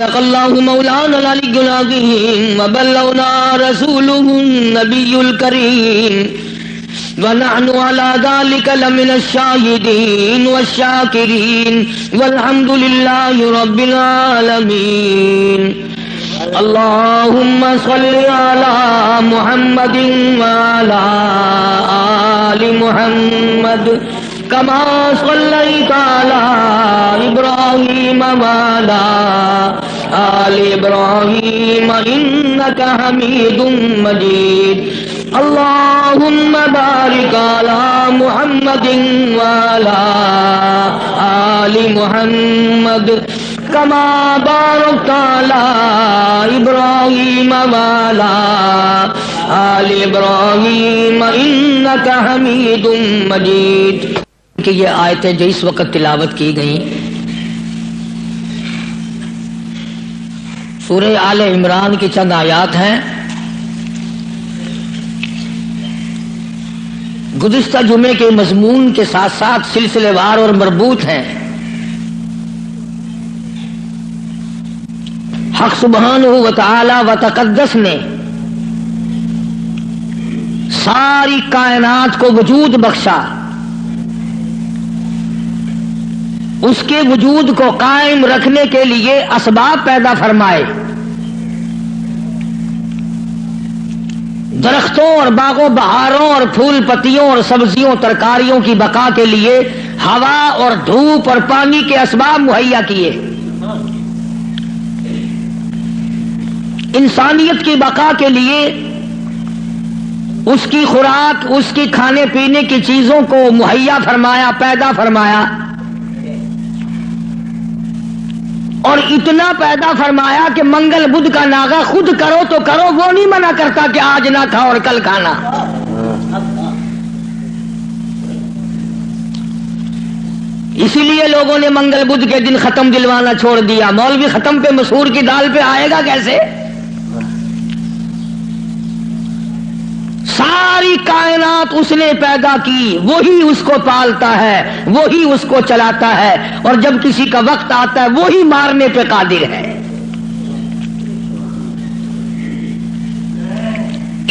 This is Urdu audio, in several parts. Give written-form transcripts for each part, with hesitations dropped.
صدق الله مولانا العلي العظيم وبلغنا رسوله النبي الكريم ونحن على ذلك لمن الشاهدين والشاكرين والحمد لله رب العالمين. اللهم صل على محمد وعلى آل محمد كما صليت على إبراهيم وعلى آل إبراهيم إنك حميد مجيد. اللهم بارك على محمد وعلى آل محمد كما باركت على إبراهيم وعلى آل إبراهيم إنك حميد مجيد. کہ یہ آیتیں جو اس وقت تلاوت کی گئیں سورہ آل عمران کی چند آیات ہیں. گزشتہ جمعے کے مضمون کے ساتھ ساتھ سلسلے وار اور مربوط ہیں. حق سبحانہ و تعالی و تقدس نے ساری کائنات کو وجود بخشا، اس کے وجود کو قائم رکھنے کے لیے اسباب پیدا فرمائے. درختوں اور باغوں بہاروں اور پھول پتیوں اور سبزیوں ترکاریوں کی بقا کے لیے ہوا اور دھوپ اور پانی کے اسباب مہیا کیے. انسانیت کی بقا کے لیے اس کی خوراک، اس کی کھانے پینے کی چیزوں کو مہیا فرمایا، پیدا فرمایا، اور اتنا پیدا فرمایا کہ منگل بدھ کا ناغا خود کرو تو کرو، وہ نہیں منع کرتا کہ آج نہ کھاؤ اور کل کھانا. اسی لیے لوگوں نے منگل بدھ کے دن ختم دلوانا چھوڑ دیا. مولوی ختم پہ مسور کی دال پہ آئے گا کیسے؟ ساری کائنات اس نے پیدا کی، وہی اس کو پالتا ہے، وہی اس کو چلاتا ہے، اور جب کسی کا وقت آتا ہے وہی مارنے پہ قادر ہے.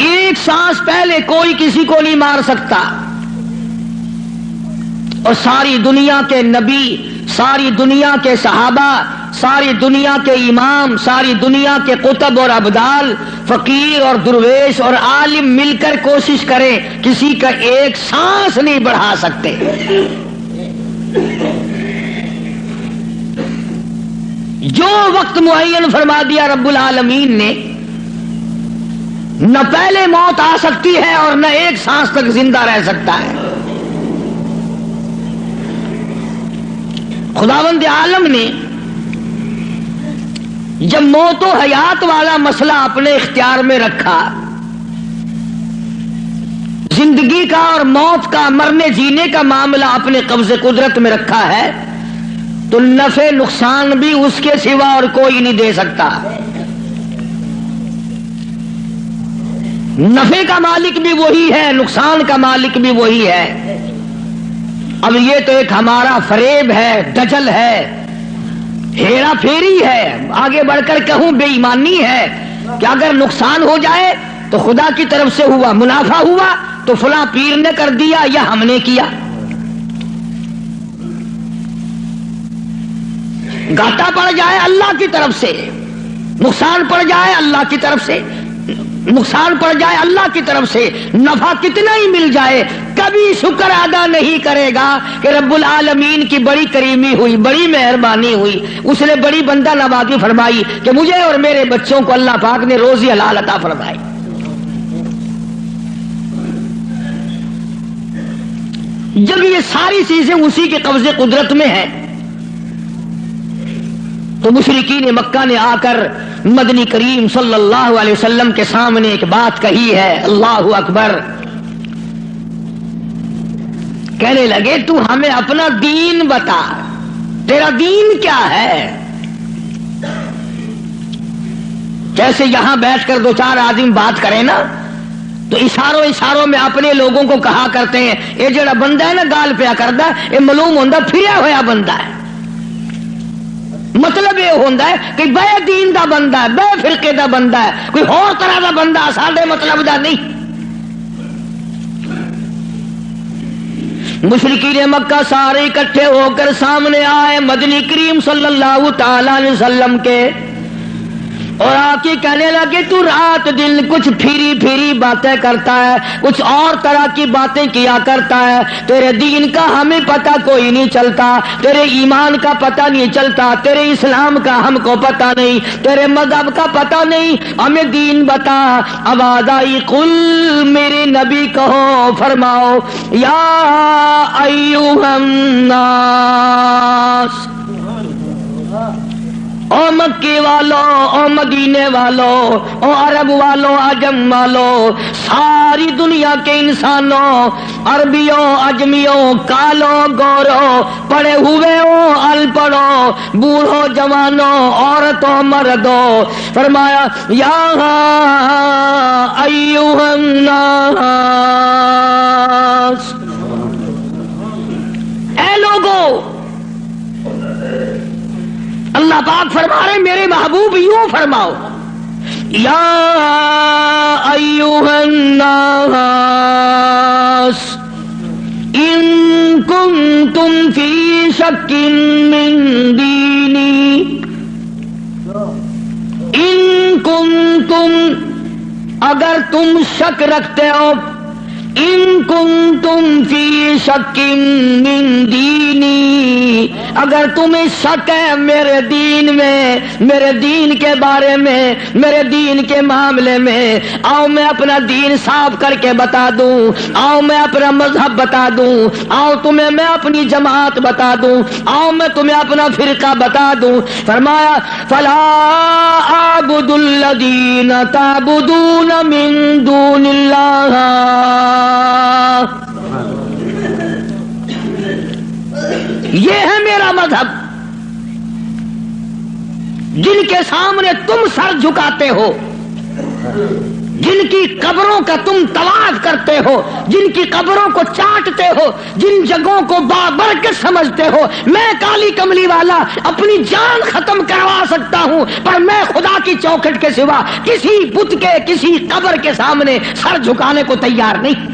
ایک سانس پہلے کوئی کسی کو نہیں مار سکتا. اور ساری دنیا کے نبی، ساری دنیا کے صحابہ، ساری دنیا کے امام، ساری دنیا کے قطب اور ابدال، فقیر اور درویش اور عالم مل کر کوشش کریں، کسی کا ایک سانس نہیں بڑھا سکتے. جو وقت معین فرما دیا رب العالمین نے، نہ پہلے موت آ سکتی ہے اور نہ ایک سانس تک زندہ رہ سکتا ہے. خداوند عالم نے جب موت و حیات والا مسئلہ اپنے اختیار میں رکھا، زندگی کا اور موت کا، مرنے جینے کا معاملہ اپنے قبض قدرت میں رکھا ہے، تو نفع نقصان بھی اس کے سوا اور کوئی نہیں دے سکتا. نفع کا مالک بھی وہی ہے، نقصان کا مالک بھی وہی ہے. اب یہ تو ایک ہمارا فریب ہے، دجل ہے، ہیرا پھیری ہے، آگے بڑھ کر کہوں بے ایمانی ہے کہ اگر نقصان ہو جائے تو خدا کی طرف سے ہوا، منافع ہوا تو فلاں پیر نے کر دیا یا ہم نے کیا. گھاٹا پڑ جائے اللہ کی طرف سے، نقصان پڑ جائے اللہ کی طرف سے، نقصان پڑ جائے اللہ کی طرف سے، نفع کتنا ہی مل جائے، کبھی شکر ادا نہیں کرے گا کہ رب العالمین کی بڑی کریمی ہوئی، بڑی مہربانی ہوئی، اس نے بڑی بندہ نوازی فرمائی کہ مجھے اور میرے بچوں کو اللہ پاک نے روزی حلال عطا فرمائی. جب یہ ساری چیزیں اسی کے قبضے قدرت میں ہیں تو مشرکین مکہ نے آ کر مدنی کریم صلی اللہ علیہ وسلم کے سامنے ایک بات کہی ہے، اللہ اکبر. کہنے لگے تو ہمیں اپنا دین بتا، تیرا دین کیا ہے؟ جیسے یہاں بیٹھ کر دو چار آدمی بات کریں نا تو اشاروں میں اپنے لوگوں کو کہا کرتے ہیں یہ جڑا بندہ ہے نا گال پیا کردا یہ معلوم ہوندا پھریا ہویا بندہ ہے. مطلب یہ ہوتا ہے کہ بے دین دا بندہ ہے، بے فرقے دا بندہ ہے، کوئی اور طرح دا بندہ ساڈے مطلب دا نہیں۔ مشرکین مکہ سارے اکٹھے ہو کر سامنے آئے مدنی کریم صلی اللہ تعالی علیہ وسلم کے، اور آ کے کہنے لگے تو رات دن کچھ پھری پھری باتیں کرتا ہے، کچھ اور طرح کی باتیں کیا کرتا ہے، تیرے دین کا ہمیں پتہ کوئی نہیں چلتا، تیرے ایمان کا پتہ نہیں چلتا، تیرے اسلام کا ہم کو پتہ نہیں، تیرے مذہب کا پتہ نہیں، ہمیں دین بتا۔ آواز آئی قل، میرے نبی کہو فرماؤ، یا ایھا الناس، او مکے والو، او مدینے والو، او عرب والو، عجم والو، ساری دنیا کے انسانوں، عربیوں، عجمیوں، کالو گورو، پڑھے ہوئے ہو، ان پڑھو، بوڑھو جوانوں، عورتوں مردوں، فرمایا یا ایھا الناس، اے لوگو، اللہ پاک فرما رہے میرے محبوب یوں فرماؤ، یا ایھا الناس ان کنتم فی شک من دینی، ان کنتم، اگر تم شک رکھتے ہو، ان کنتم فی شک من دینی، اگر تمہیں شک ہے میرے دین میں، میرے دین کے بارے میں، میرے دین کے معاملے میں، آؤ میں اپنا دین صاف کر کے بتا دوں، آؤ میں اپنا مذہب بتا دوں، آؤ تمہیں میں اپنی جماعت بتا دوں، آؤ میں تمہیں اپنا فرقہ بتا دوں۔ فرمایا فلا اعبد الذین تعبدون من دون اللہ، یہ ہے میرا مذہب، جن کے سامنے تم سر جھکاتے ہو، جن کی قبروں کا تم طواف کرتے ہو، جن کی قبروں کو چاٹتے ہو، جن جگہوں کو بابرکت سمجھتے ہو، میں کالی کملی والا اپنی جان ختم کروا سکتا ہوں، پر میں خدا کی چوکھٹ کے سوا کسی بت کے، کسی قبر کے سامنے سر جھکانے کو تیار نہیں۔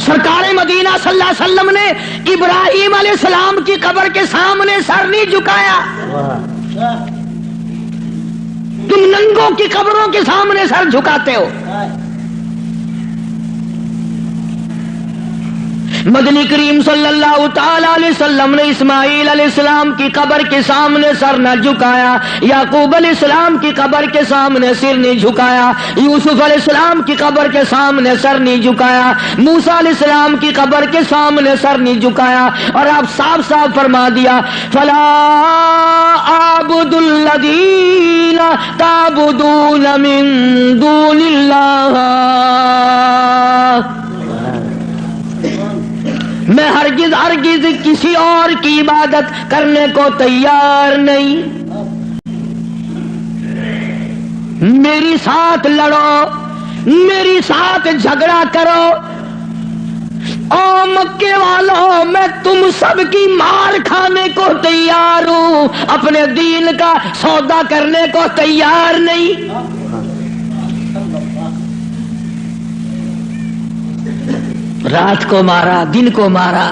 سرکار مدینہ صلی اللہ علیہ وسلم نے ابراہیم علیہ السلام کی قبر کے سامنے سر نہیں جھکایا، تم ننگوں کی قبروں کے سامنے سر جھکاتے ہو۔ مدنی کریم صلی اللہ تعالی علیہ وسلم نے اسماعیل علیہ السلام کی قبر کے سامنے سر نہ جھکایا، یعقوب علیہ السلام کی قبر کے سامنے سر نہیں جھکایا، یوسف علیہ السلام کی قبر کے سامنے سر نہیں جھکایا، موسیٰ علیہ السلام کی قبر کے سامنے سر نہیں جھکایا، اور آپ صاف صاف فرما دیا فلا اعبد الذین تعبدون من دون اللہ، میں ہرگز ہرگز کسی اور کی عبادت کرنے کو تیار نہیں، میری ساتھ لڑو، میری ساتھ جھگڑا کرو، او مکے والوں میں تم سب کی مار کھانے کو تیار ہوں، اپنے دین کا سودا کرنے کو تیار نہیں۔ رات کو مارا، دن کو مارا،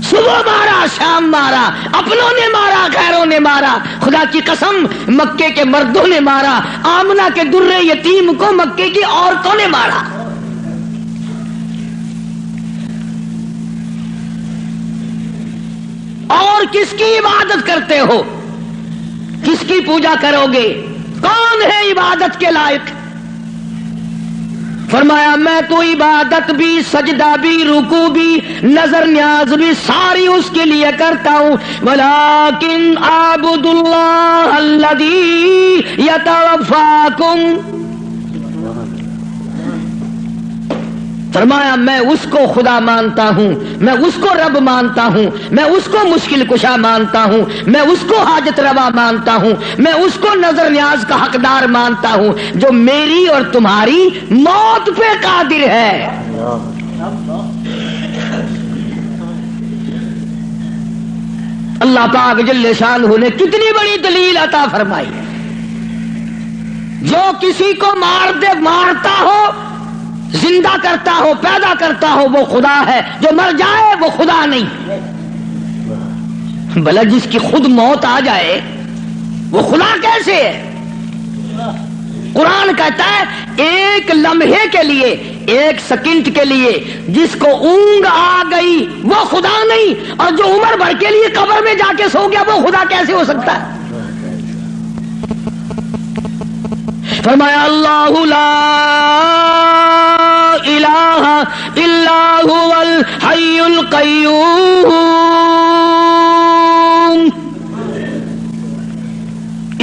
صبح مارا، شام مارا، اپنوں نے مارا، غیروں نے مارا، خدا کی قسم مکے کے مردوں نے مارا، آمنہ کے درے یتیم کو مکے کی عورتوں نے مارا۔ اور کس کی عبادت کرتے ہو؟ کس کی پوجا کرو گے؟ کون ہے عبادت کے لائق؟ فرمایا میں تو عبادت بھی، سجدہ بھی، رکوع بھی، نظر نیاز بھی ساری اس کے لیے کرتا ہوں، ولیکن اعبد اللہ الذی یتوفاکم، فرمایا میں اس کو خدا مانتا ہوں، میں اس کو رب مانتا ہوں، میں اس کو مشکل کشا مانتا ہوں، میں اس کو حاجت روا مانتا ہوں، میں اس کو نظر نیاز کا حقدار مانتا ہوں، جو میری اور تمہاری موت پہ قادر ہے۔ اللہ پاک جل شانہ نے کتنی بڑی دلیل عطا فرمائی ہے. جو کسی کو مارتا ہو، زندہ کرتا ہو، پیدا کرتا ہو، وہ خدا ہے. جو مر جائے وہ خدا نہیں. بھلا جس کی خود موت آ جائے وہ خدا کیسے ہے؟ قرآن کہتا ہے ایک لمحے کے لیے، ایک سیکنڈ کے لیے جس کو اونگ آ گئی وہ خدا نہیں، اور جو عمر بھر کے لیے قبر میں جا کے سو گیا وہ خدا کیسے ہو سکتا ہے؟ فرمایا اللہ لا الہ الا هو الحی القیوم.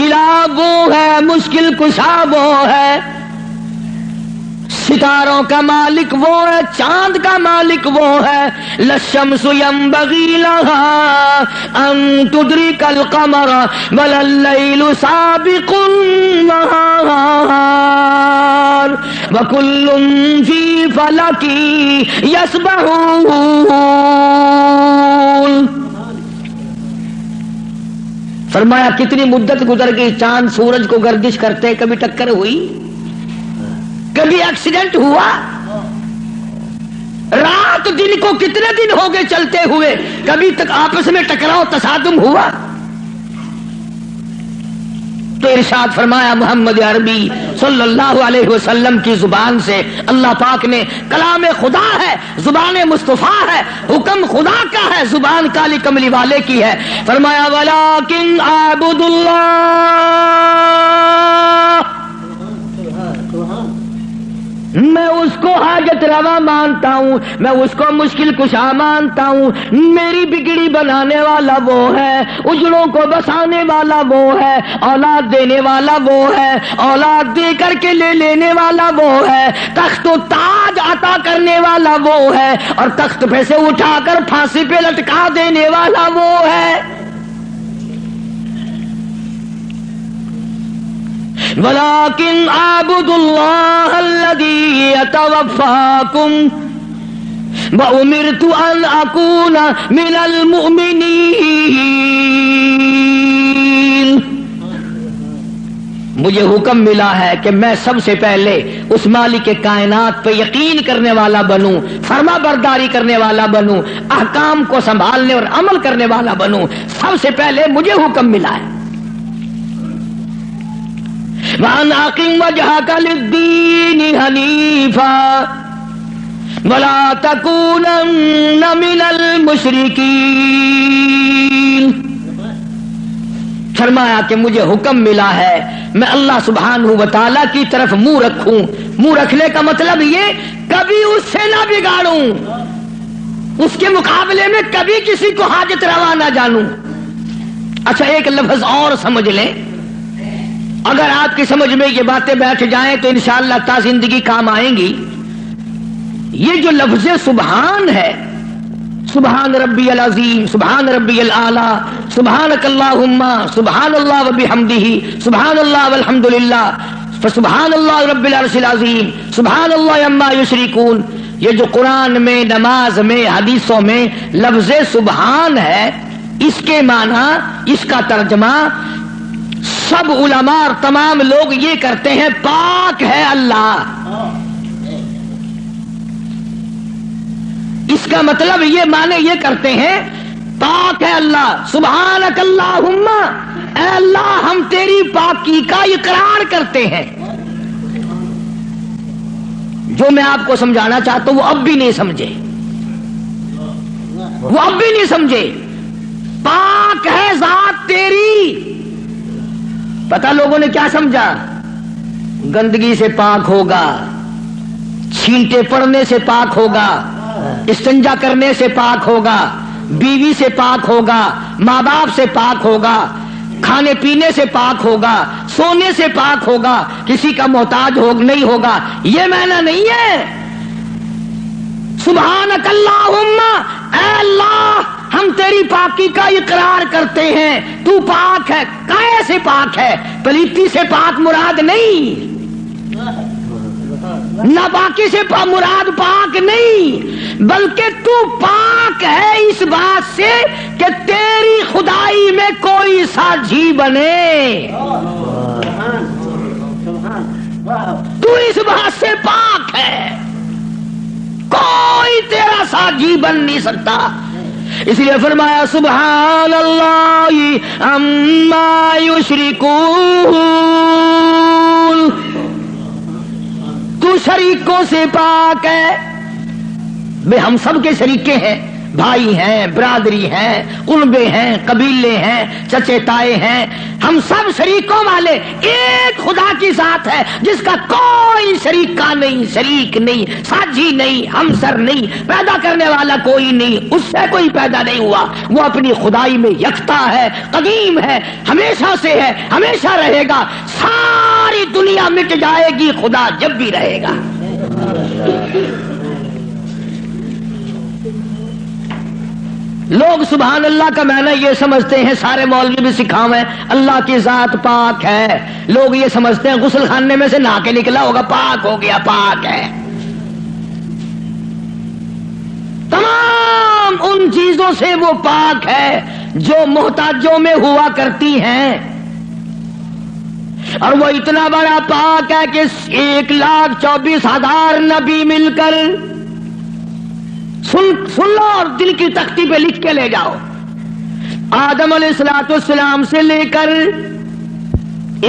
الہ وہ ہے، مشکل کشا وہ ہے، ستاروں کا مالک وہ ہے، چاند کا مالک وہ ہے. للشمس ينبغي لها ان تدرك القمر بل الليل سابق النهار وكل في فلك يسبحون. فرمایا کتنی مدت گزر گئی، چاند سورج کو گردش کرتے، کبھی ٹکر ہوئی، کبھی ایکسیڈنٹ ہوا. رات دن کو کتنے دن ہو گئے چلتے ہوئے، کبھی تک آپس میں ٹکراؤ تصادم ہوا. تو ارشاد فرمایا محمد عربی صلی اللہ علیہ وسلم کی زبان سے، اللہ پاک نے کلام خدا ہے، زبان مصطفیٰ ہے، حکم خدا کا ہے، زبان کالی کملی والے کی ہے. فرمایا ولیکن اعبد اللہ، میں اس کو حاجت روا مانتا ہوں، میں اس کو مشکل کشا مانتا ہوں. میری بگڑی بنانے والا وہ ہے، اجڑوں کو بسانے والا وہ ہے، اولاد دینے والا وہ ہے، اولاد دے کر کے لے لینے والا وہ ہے، تخت و تاج عطا کرنے والا وہ ہے، اور تخت پہ سے اٹھا کر پھانسی پہ لٹکا دینے والا وہ ہے. ولیکن اعبد اللہ الذی یتوفاکم وامرت ان اکون من المؤمنین. مجھے حکم ملا ہے کہ میں سب سے پہلے اس مالک کائنات پہ یقین کرنے والا بنوں، فرما برداری کرنے والا بنوں، احکام کو سنبھالنے اور عمل کرنے والا بنوں. سب سے پہلے مجھے حکم ملا ہے. وَأَنْ أَقِمْ وَجْهَكَ لِلدِّينِ حَنِيفًا وَلَا تَكُونَنَّ مِنَ الْمُشْرِكِينَ. فرمایا کہ مجھے حکم ملا ہے میں اللہ سبحانہ و تعالیٰ کی طرف منہ رکھوں. منہ رکھنے کا مطلب یہ کبھی اس سے نہ بگاڑوں، اس کے مقابلے میں کبھی کسی کو حاجت روا نہ جانوں. اچھا ایک لفظ اور سمجھ لیں، اگر آپ کی سمجھ میں یہ باتیں بیٹھ جائیں تو انشاءاللہ تا زندگی کام آئیں گی. یہ جو لفظ سبحان ہے، سبحان ربی العظیم، سبحان ربی الاعلی، سبحانک اللہم، سبحان اللہ وبحمدہ، سبحان اللہ والحمدللہ، فسبحان اللہ رب العرش العظیم، سبحان اللہ عما یشرکون. یہ جو قرآن میں، نماز میں، حدیثوں میں لفظ سبحان ہے، اس کے معنی، اس کا ترجمہ سب علماء اور تمام لوگ یہ کرتے ہیں پاک ہے اللہ. اس کا مطلب یہ معنی یہ کرتے ہیں پاک ہے اللہ. سبحانک اللہم، اے اللہ ہم تیری پاکی کا اقرار کرتے ہیں. جو میں آپ کو سمجھانا چاہتا ہوں وہ اب بھی نہیں سمجھے، وہ اب بھی نہیں سمجھے. پاک ہے ذات تیری. پتہ لوگوں نے کیا سمجھا؟ گندگی سے پاک ہوگا، چھینٹے پڑنے سے پاک ہوگا، استنجا کرنے سے پاک ہوگا، بیوی سے پاک ہوگا، ماں باپ سے پاک ہوگا، کھانے پینے سے پاک ہوگا، سونے سے پاک ہوگا، کسی کا محتاج نہیں ہوگا. یہ معنی نہیں ہے. سبحانک اللہم، اے اللہ ہم تیری پاکی کا اقرار کرتے ہیں، تو پاک ہے. کیسے پاک ہے؟ پلیتی سے پاک مراد نہیں، ناپاکی سے مراد پاک نہیں، بلکہ تو پاک ہے اس بات سے کہ تیری خدا خدائی میں کوئی ساجی بنے، تو اس بات سے پاک ہے، کوئی تیرا ساجی بن نہیں سکتا۔ اس لیے فرمایا سبحان اللہ عما یشرکون، تو شریکوں سے پاک ہے۔ بے ہم سب کے شریکے ہیں، بھائی ہیں، برادری ہیں، قربے ہیں، قبیلے ہیں، چچے تائے ہیں، ہم سب شریکوں والے ایک خدا کی ذات ہے جس کا کوئی شریکہ نہیں، شریک نہیں، ساجی نہیں، ہمسر نہیں، پیدا کرنے والا کوئی نہیں، اس سے کوئی پیدا نہیں ہوا، وہ اپنی خدائی میں یکتا ہے، قدیم ہے، ہمیشہ سے ہے، ہمیشہ رہے گا، ساری دنیا مٹ جائے گی، خدا جب بھی رہے گا۔ لوگ سبحان اللہ کا معنی یہ سمجھتے ہیں، سارے مولوی بھی سکھاویں اللہ کی ذات پاک ہے، لوگ یہ سمجھتے ہیں غسل خانے میں سے نہا کے نکلا ہوگا پاک ہو گیا، پاک ہے۔ تمام ان چیزوں سے وہ پاک ہے جو محتاجوں میں ہوا کرتی ہیں، اور وہ اتنا بڑا پاک ہے کہ 1,24,000 نبی مل کر سن لو اور دل کی تختی پہ لکھ کے لے جاؤ، آدم علیہ السلام سے لے کر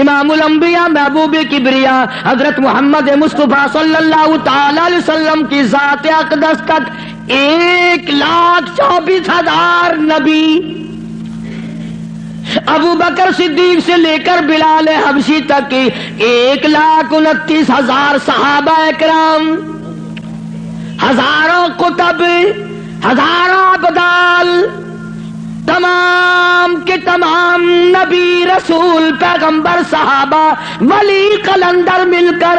امام الانبیاء محبوب کبریا حضرت محمد مصطفیٰ صلی اللہ تعالی علیہ وسلم کی ذات اقدس تک 1,24,000 نبی، ابو بکر صدیق سے لے کر بلال حبشی تک 1,29,000 صحابہ اکرام، ہزاروں کتب، ہزاروں ابدال، تمام کے تمام نبی، رسول، پیغمبر، صحابہ، ولی، قلندر مل کر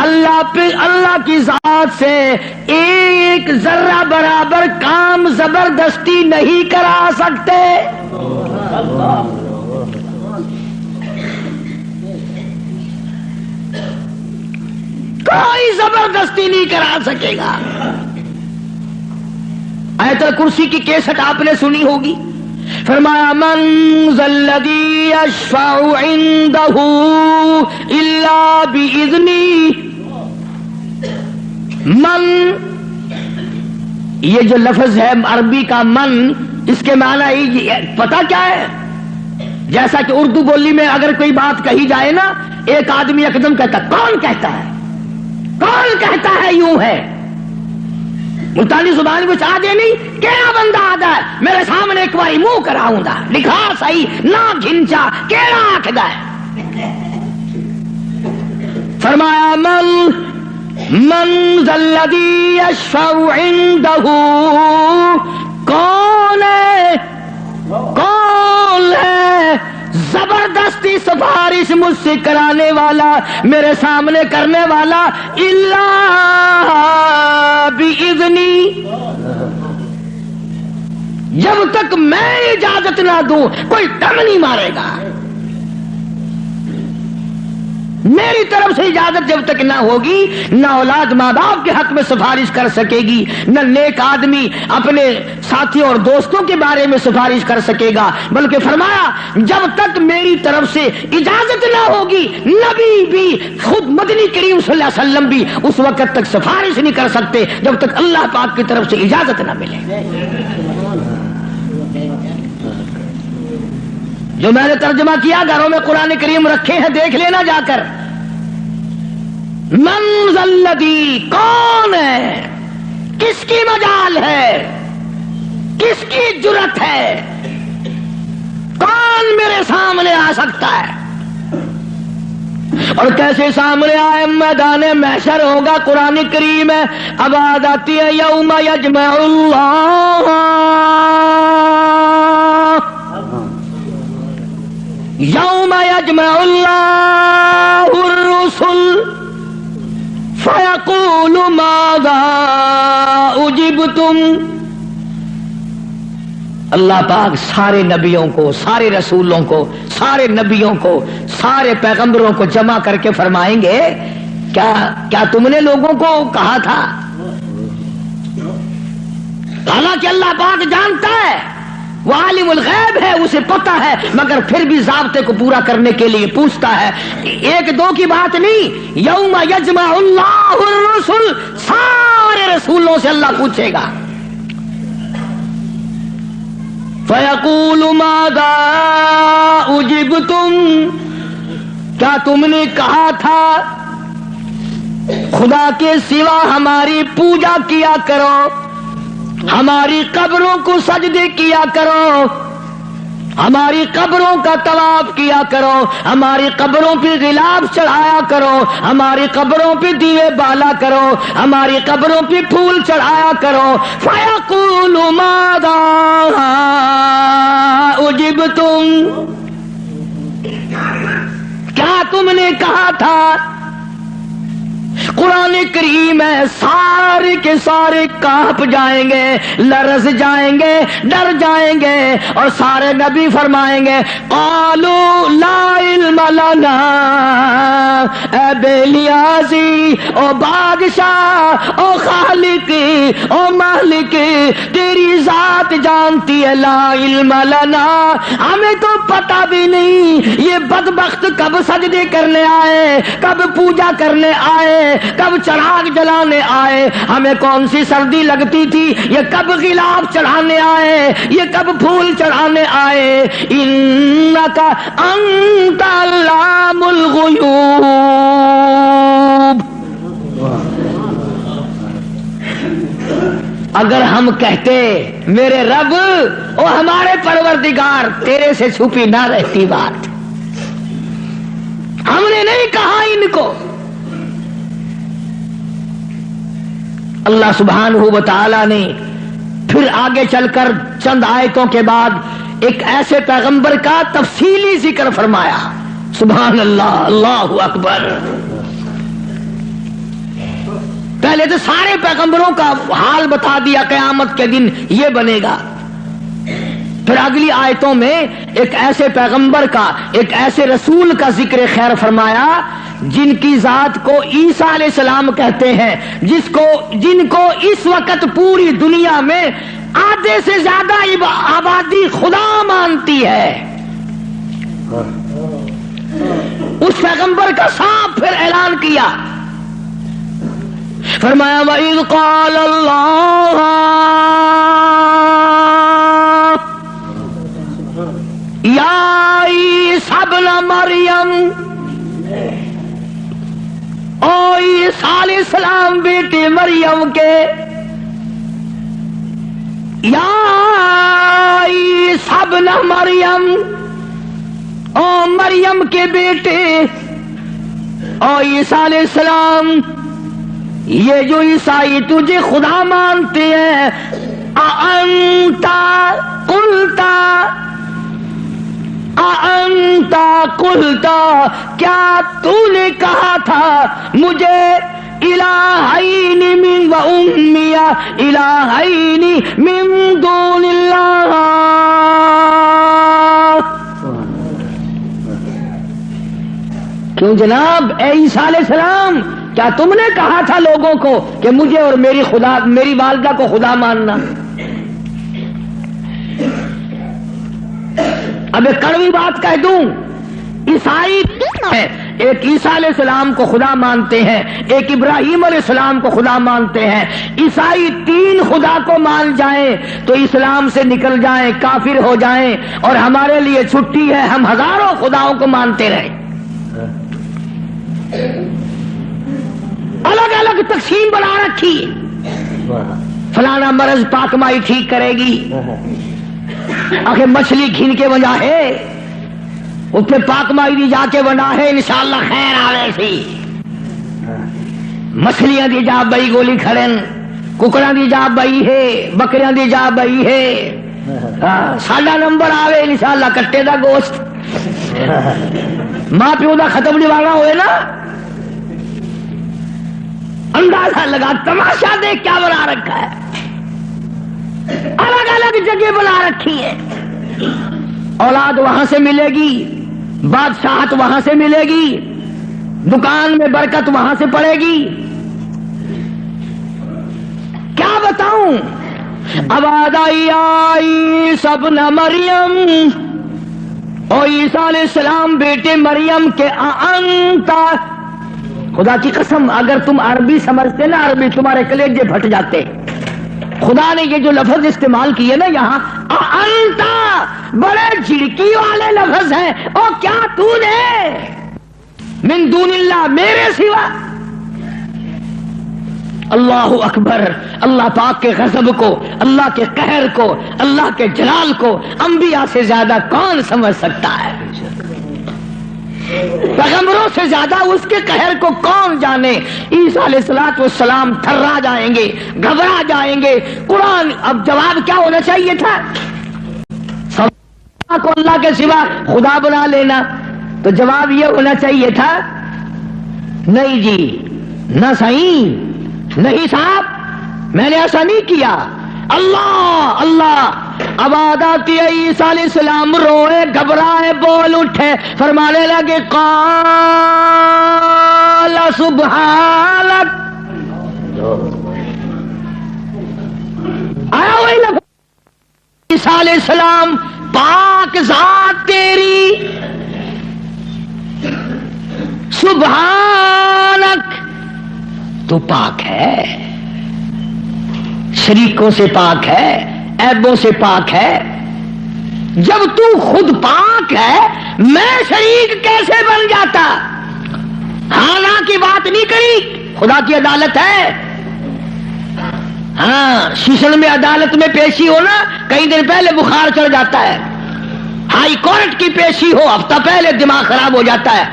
اللہ کی ذات سے ایک ذرہ برابر کام زبردستی نہیں کرا سکتے۔ کوئی زبردستی نہیں کرا سکے گا۔ آیت الکرسی کی کیسٹ آپ نے سنی ہوگی، فرمایا من ذا الذی یشفع عنده الا باذنہ، من، یہ جو لفظ ہے عربی کا من، اس کے معنی پتہ کیا ہے؟ جیسا کہ اردو بولی میں اگر کوئی بات کہی جائے نا، ایک آدمی اقدم کہتا، کون کہتا ہے، کون کہتا ہے، یوں ہے، ملتانی زبان کچھ آ دے نہیں، کیڑا بندہ آدھا ہے میرے سامنے ایک باری منہ کراؤں دا، لکھا صحیح نہ گھنچا، کیڑا آکھدا ہے؟ فرمایا من ذا الذی یشفع عنده، کون ہے، کون ہے زبردستی سفارش مجھ سے کرانے والا، میرے سامنے کرنے والا، الا باذنی، جب تک میں اجازت نہ دوں کوئی دم نہیں مارے گا، میری طرف سے اجازت جب تک نہ ہوگی، نہ اولاد ماں باپ کے حق میں سفارش کر سکے گی، نہ نیک آدمی اپنے ساتھیوں اور دوستوں کے بارے میں سفارش کر سکے گا، بلکہ فرمایا جب تک میری طرف سے اجازت نہ ہوگی، نبی بھی، خود مدنی کریم صلی اللہ علیہ وسلم بھی اس وقت تک سفارش نہیں کر سکتے جب تک اللہ پاک کی طرف سے اجازت نہ ملے۔ جو میں نے ترجمہ کیا، گھروں میں قرآن کریم رکھے ہیں، دیکھ لینا جا کر۔ من ذا الذی، کون ہے، کس کی مجال ہے، کس کی جرت ہے، کون میرے سامنے آ سکتا ہے؟ اور کیسے سامنے آئے؟ میدان محشر ہوگا، قرآن کریم ہے، اب آیت آتی ہے یوم یجمع اللہ، یوم یجمع اللہ الرسل فیقول ماذا اجبتم، اللہ پاک سارے نبیوں کو، سارے رسولوں کو، سارے نبیوں کو، سارے پیغمبروں کو جمع کر کے فرمائیں گے کیا تم نے لوگوں کو کہا تھا؟ حالانکہ اللہ پاک جانتا ہے، وہ عالم عالم الغیب ہے، اسے پتہ ہے، مگر پھر بھی ضابطے کو پورا کرنے کے لیے پوچھتا ہے۔ ایک دو کی بات نہیں، یوم یجمع اللہ الرسل، سارے رسولوں سے اللہ پوچھے گا۔ فَيَقُولُ مَاذَا أُجِبْتُمْ، کیا تم نے کہا تھا خدا کے سوا ہماری پوجا کیا کرو، ہماری قبروں کو سجدے کیا کرو، ہماری قبروں کا طواف کیا کرو، ہماری قبروں پہ غلاف چڑھایا کرو، ہماری قبروں پہ دیوے بالا کرو، ہماری قبروں پہ پھول چڑھایا کرو۔ فَيَقُولُ مَاذَا أُجِبْتُمْ، کیا تم نے کہا تھا؟ قرآن کریم ہے، سارے کے سارے کانپ جائیں گے، لرز جائیں گے، ڈر جائیں گے، اور سارے نبی فرمائیں گے قالوا لا علم لنا، اے بے نیازی، او بادشاہ، او خالق، او مالک، تیری ذات جانتی ہے، لا علم لنا، ہمیں تو پتہ بھی نہیں یہ بدبخت کب سجدے کرنے آئے، کب پوجا کرنے آئے، کب چراغ جلانے آئے، ہمیں کون سی سردی لگتی تھی، یہ کب غلاف چڑھانے آئے، یہ کب پھول چڑھانے آئے۔ انک انت علام الغیوب، اگر ہم کہتے میرے رب او ہمارے پروردگار، تیرے سے چھپی نہ رہتی بات، ہم نے نہیں کہا ان کو۔ اللہ سبحانہ و تعالی نے پھر آگے چل کر چند آیتوں کے بعد ایک ایسے پیغمبر کا تفصیلی ذکر فرمایا۔ سبحان اللہ، اللہ اکبر۔ پہلے تو سارے پیغمبروں کا حال بتا دیا، قیامت کے دن یہ بنے گا۔ پھر اگلی آیتوں میں ایک ایسے پیغمبر کا، ایک ایسے رسول کا ذکر خیر فرمایا جن کی ذات کو عیسیٰ علیہ السلام کہتے ہیں، جن کو اس وقت پوری دنیا میں آدھے سے زیادہ آبادی خدا مانتی ہے۔ اس پیغمبر کا صاف پھر اعلان کیا، فرمایا وَإِذْ قَالَ اللَّهُ یا عیسیٰ ابن مریم، او عیسیٰ علیہ السلام بیٹے مریم کے، یا عیسیٰ ابن مریم، او مریم کے بیٹے، او عیسیٰ علیہ السلام، یہ جو عیسائی تجھے خدا مانتے ہیں، اَأَنْتَ قُلْتَ، کیا تو نے کہا تھا مجھے الہین من و امی الہین من دون اللہ؟ کیوں جناب اے عیسیٰ علیہ السلام، کیا تم نے کہا تھا لوگوں کو کہ مجھے اور میری والدہ کو خدا ماننا؟ اب ایک کڑوی بات کہہ دوں، عیسائی ایک عیسیٰ علیہ السلام کو خدا مانتے ہیں، ایک ابراہیم علیہ السلام کو خدا مانتے ہیں۔ عیسائی تین خدا کو مان جائیں تو اسلام سے نکل جائیں، کافر ہو جائیں، اور ہمارے لیے چھٹی ہے، ہم ہزاروں خداؤں کو مانتے رہیں۔ الگ الگ تقسیم بنا رکھی، فلانا مرض پاک مائی ٹھیک کرے گی، آخر مچھلی گھن کے بنا ہے، اس پہ پاک مائی دی جا کے بنا ہے، انشاءاللہ خیر آوے سی، مچھلیاں دی جا بئی گولی کھڑن، ککڑاں دی جا بئی ہے، بکریاں دی جا بئی ہے، ساڈا نمبر آوے انشاءاللہ کٹے دا گوشت، ماں پیو دا ختم نوانا ہوئے نا، اندازہ لگا، تماشا دیکھ کیا بنا رکھا ہے، الگ الگ جگہ بنا رکھی ہے۔ اولاد وہاں سے ملے گی، بادشاہت وہاں سے ملے گی، دکان میں برکت وہاں سے پڑے گی۔ کیا بتاؤں، اباد عیسی ابن مریم، او عیسیٰ علیہ السلام بیٹے مریم کے انتا، خدا کی قسم اگر تم عربی سمجھتے نا عربی تمہارے کلیجے پھٹ جاتے. خدا نے یہ جو لفظ استعمال کیے نا یہاں انتا، بڑے جھڑکی والے لفظ ہیں. او کیا تو نے من دون اللہ، میرے سوا. اللہ اکبر. اللہ پاک کے غضب کو، اللہ کے قہر کو، اللہ کے جلال کو انبیاء سے زیادہ کون سمجھ سکتا ہے؟ پیغمبروں سے زیادہ اس کے قہر کو کون جانے؟ عیسیٰ علیہ السلام تھرا جائیں گے، گھبرا جائیں گے. قرآن اب جواب کیا ہونا چاہیے تھا؟ کو اللہ کے سوا خدا بنا لینا. تو جواب یہ ہونا چاہیے تھا نہیں جی، نہ صحیح، نہیں صاحب میں نے ایسا نہیں کیا. اللہ اللہ. اب آتی عیسیٰ علیہ السلام روئے، گھبرائے، بول اٹھے، فرمانے لگے قال سبحانک. آیا وہی لفظ عیسیٰ علیہ السلام، پاک ذات تیری، سبحانک تو پاک ہے، شریکوں سے پاک ہے، عیبوں سے پاک ہے. جب تو خود پاک ہے میں شریک کیسے بن جاتا؟ ہاں کی بات نہیں کری، خدا کی عدالت ہے. ہاں شیشن میں عدالت میں پیشی ہو نا، کئی دن پہلے بخار چڑھ جاتا ہے. ہائی کورٹ کی پیشی ہو ہفتہ پہلے دماغ خراب ہو جاتا ہے.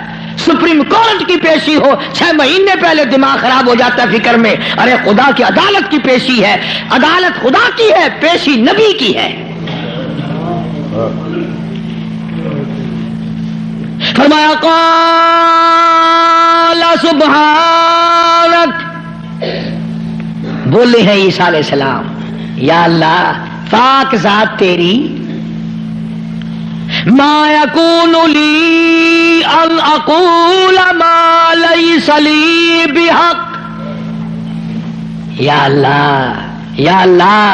سپریم کورٹ کی پیشی ہو 6 مہینے پہلے دماغ خراب ہو جاتا ہے فکر میں. ارے خدا کی عدالت کی پیشی ہے، عدالت خدا کی ہے، پیشی نبی کی ہے. فرمایا قال سبحانک. بولے ہیں عیسیٰ علیہ السلام یا اللہ پاک ذات تیری، ما یکون لی ان اقول ما لیس لی بحق. یا اللہ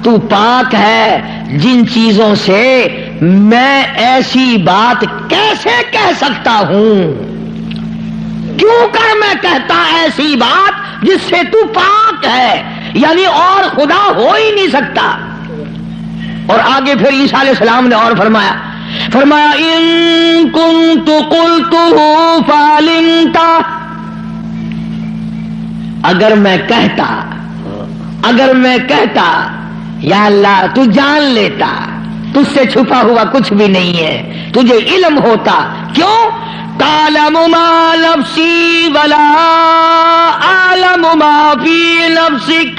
تو پاک ہے جن چیزوں سے میں ایسی بات کیسے کہہ سکتا ہوں؟ کیوں کر میں کہتا ایسی بات جس سے تو پاک ہے؟ یعنی اور خدا ہو ہی نہیں سکتا. اور آگے پھر عیسیٰ علیہ السلام نے اور فرمایا ان کنت قلتہ فعلمت. اگر میں کہتا یا اللہ تو جان لیتا، تجھ سے چھپا ہوا کچھ بھی نہیں ہے، تجھے علم ہوتا. کیوں؟ تعلم ما نفسی ولا اعلم ما فی نفسک.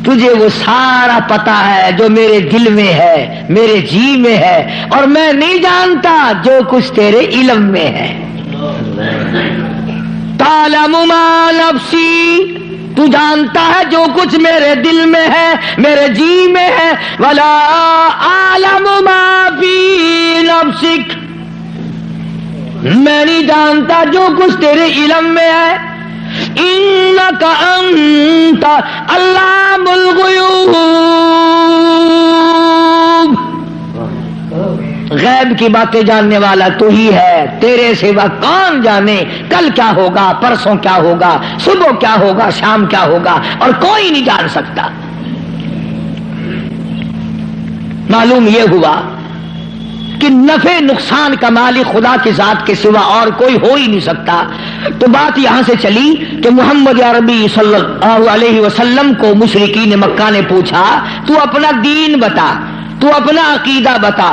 تجھے وہ سارا پتا ہے جو میرے دل میں ہے، میرے جی میں ہے، اور میں نہیں جانتا جو کچھ تیرے علم میں ہے. تعلم ما نفسی، تو جانتا ہے جو کچھ میرے دل میں ہے، میرے جی میں ہے. ولا اعلم ما فی نفسک، میں نہیں جانتا جو کچھ تیرے علم میں ہے. انک انت علام الغیوب، غیب کی باتیں جاننے والا تو ہی ہے، تیرے سوا کون جانے کل کیا ہوگا، پرسوں کیا ہوگا، صبح کیا ہوگا، شام کیا ہوگا، اور کوئی نہیں جان سکتا. معلوم یہ ہوا کہ نفع نقصان کا مالک خدا کی ذات کے سوا اور کوئی ہو ہی نہیں سکتا. تو بات یہاں سے چلی کہ محمد عربی صلی اللہ علیہ وسلم کو مشرکین مکہ نے پوچھا تو اپنا دین بتا، تو اپنا عقیدہ بتا،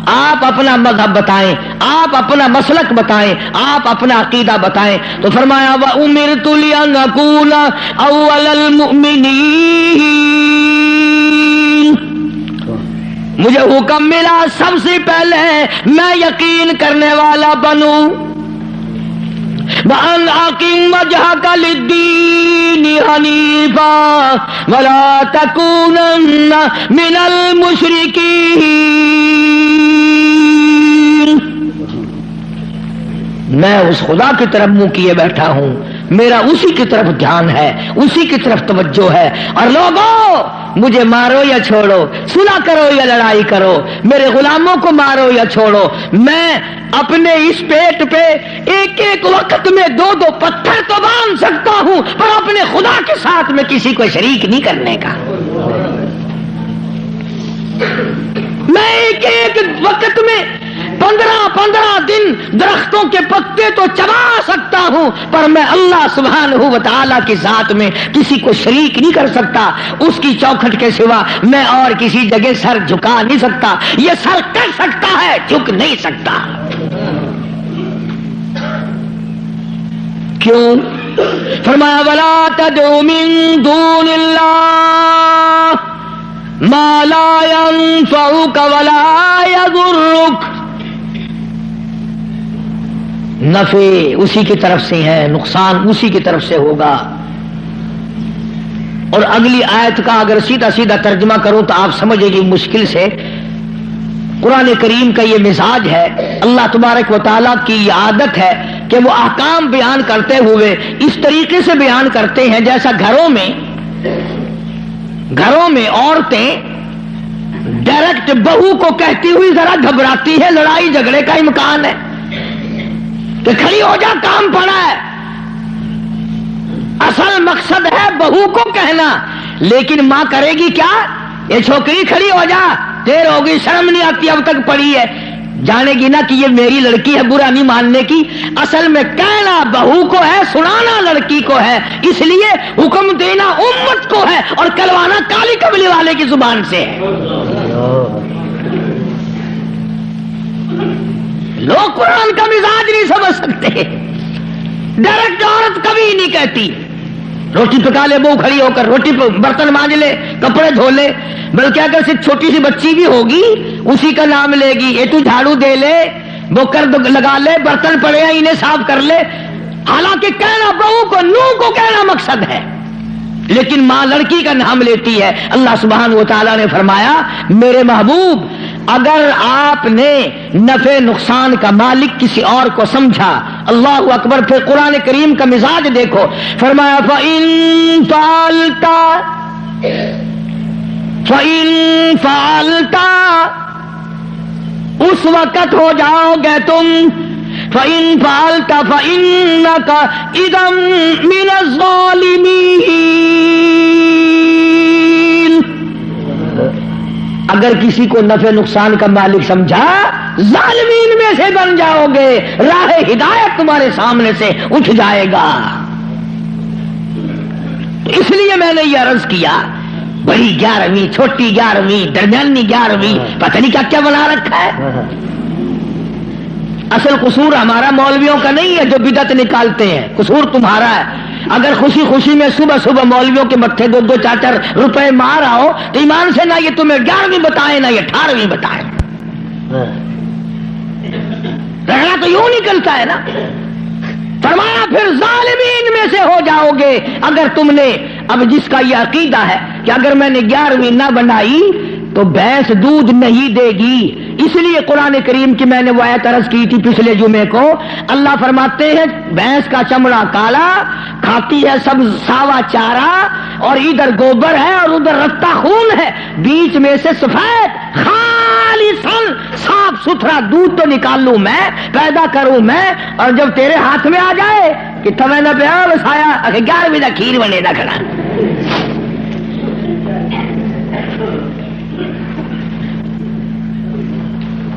آپ اپنا مذہب بتائیں، آپ اپنا مسلک بتائیں، آپ اپنا عقیدہ بتائیں. تو فرمایا وَأُمِرْتُ لِأَنْ أَكُونَ أَوَّلَ الْمُؤْمِنِينَ، مجھے حکم ملا سب سے پہلے میں یقین کرنے والا بنوں. وَأَنْ أَقِمْ وَجْهَكَ لِلدِّينِ حَنِيفًا وَلَا تَكُونَنَّ مِنَ الْمُشْرِكِينَ. میں اس خدا کی طرف منہ کیے بیٹھا ہوں میرا اسی کی طرف دھیان ہے، اسی کی طرف توجہ ہے. اور لوگوں مجھے مارو یا چھوڑو، صلح کرو یا لڑائی کرو، میرے غلاموں کو مارو یا چھوڑو، میں اپنے اس پیٹ پہ ایک ایک وقت میں 2 پتھر تو باندھ سکتا ہوں، پر اپنے خدا کے ساتھ میں کسی کو شریک نہیں کرنے کا. میں ایک ایک وقت میں 15 دن درختوں کے پتے تو چبا سکتا ہوں، پر میں اللہ سبحانہ و تعالی کی ذات میں کسی کو شریک نہیں کر سکتا. اس کی چوکھٹ کے سوا میں اور کسی جگہ سر جھکا نہیں سکتا. یہ سر کر سکتا ہے، جھک نہیں سکتا. کیوں؟ فرمایا ولا تدعو من دون اللہ ما لا ينفعك ولا يضرك. نفع اسی کی طرف سے ہے، نقصان اسی کی طرف سے ہوگا. اور اگلی آیت کا اگر سیدھا سیدھا ترجمہ کروں تو آپ سمجھے گی مشکل سے. قرآن کریم کا یہ مزاج ہے، اللہ تبارک و تعالیٰ کی یہ عادت ہے کہ وہ احکام بیان کرتے ہوئے اس طریقے سے بیان کرتے ہیں جیسا گھروں میں عورتیں ڈائریکٹ بہو کو کہتی ہوئی ذرا گھبراتی ہے، لڑائی جھگڑے کا امکان ہے کہ کھڑی ہو جا، کام پڑا ہے. اصل مقصد ہے بہو کو کہنا، لیکن ماں کرے گی کیا؟ یہ چھوکری کھڑی ہو جا، دیر ہوگی، شرم نہیں آتی، اب تک پڑی ہے. جانے گی نا کہ یہ میری لڑکی ہے، برا نہیں ماننے کی. اصل میں کہنا بہو کو ہے، سنانا لڑکی کو ہے، اس لیے حکم دینا امت کو ہے اور کروانا کالی کملی والے کی زبان سے ہے. لوگ قرآن کا مزاج نہیں سمجھ سکتے. ڈائریکٹ عورت کبھی نہیں کہتی روٹی پکا لے، بہو کھڑی ہو کر روٹی برتن مانج لے، کپڑے دھو لے، بلکہ اگر صرف چھوٹی سی بچی بھی ہوگی اسی کا نام لے گی. یہ تو جھاڑو دے لے، وہ کرد لگا لے، برتن پڑے ہیں انہیں صاف کر لے. حالانکہ کہنا بہو کو، نو کو کہنا مقصد ہے، لیکن ماں لڑکی کا نام لیتی ہے. اللہ سبحانہ و تعالیٰ نے فرمایا میرے محبوب اگر آپ نے نفع نقصان کا مالک کسی اور کو سمجھا، اللہ اکبر. پھر قرآن کریم کا مزاج دیکھو، فرمایا فَإِن فَعَلْتَ اس وقت ہو جاؤ گے تم، فَإِن فَعَلْتَ فَإِنَّكَ إِذًا مِنَ الظَّالِمِينَ. اگر کسی کو نفع نقصان کا مالک سمجھا، ظالمین میں سے بن جاؤ گے، راہ ہدایت تمہارے سامنے سے اٹھ جائے گا. اس لیے میں نے یہ عرض کیا، بڑی 11ویں، چھوٹی 11ویں، درمیانی 11ویں، پتہ نہیں کیا کیا بنا رکھا ہے. اصل قصور ہمارا مولویوں کا نہیں ہے جو بدعت نکالتے ہیں، قصور تمہارا ہے. اگر خوشی خوشی میں صبح صبح مولویوں کے متھے 2-2 4-4 روپے مار آؤ تو ایمان سے نہ یہ تمہیں 11ویں بتائے نہ یہ 18ویں بتائے. رہنا تو یوں نکلتا ہے نا. فرمایا پھر ظالمین میں سے ہو جاؤ گے اگر تم نے. اب جس کا یہ عقیدہ ہے کہ اگر میں نے 11ویں نہ بنائی تو بھینس دودھ نہیں دے گی، اس لیے قرآن کریم کی میں نے وہ آیت عرض کی تھی پچھلے جمعے کو. اللہ فرماتے ہیں بھینس کا چمڑا کالا، کھاتی ہے سب ساوا چارہ، اور ادھر گوبر ہے اور ادھر رتا خون ہے، بیچ میں سے سفید خالصاً صاف ستھرا دودھ تو نکال لوں میں، پیدا کروں میں، اور جب تیرے ہاتھ میں آ جائے کہ تمہیں نہ پیا بسایا 11ویں کا کھیر بنے نہ کھڑا.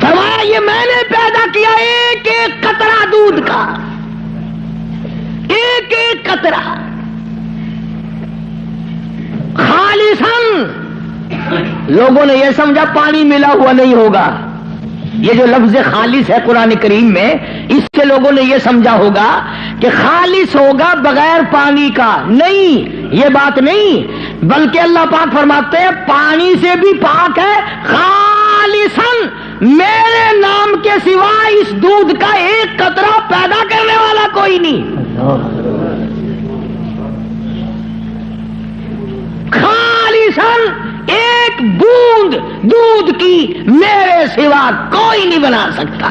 فرمایا یہ میں نے پیدا کیا ایک ایک قطرہ دودھ کا، ایک ایک قطرہ خالصاً. لوگوں نے یہ سمجھا پانی ملا ہوا نہیں ہوگا. یہ جو لفظ خالص ہے قرآن کریم میں، اس سے لوگوں نے یہ سمجھا ہوگا کہ خالص ہوگا بغیر پانی کا. نہیں، یہ بات نہیں، بلکہ اللہ پاک فرماتے ہیں پانی سے بھی پاک ہے. خالصاً میرے نام کے سوا اس دودھ کا ایک قطرہ پیدا کرنے والا کوئی نہیں. خالصاً ایک بوند دودھ کی میرے سوا کوئی نہیں بنا سکتا.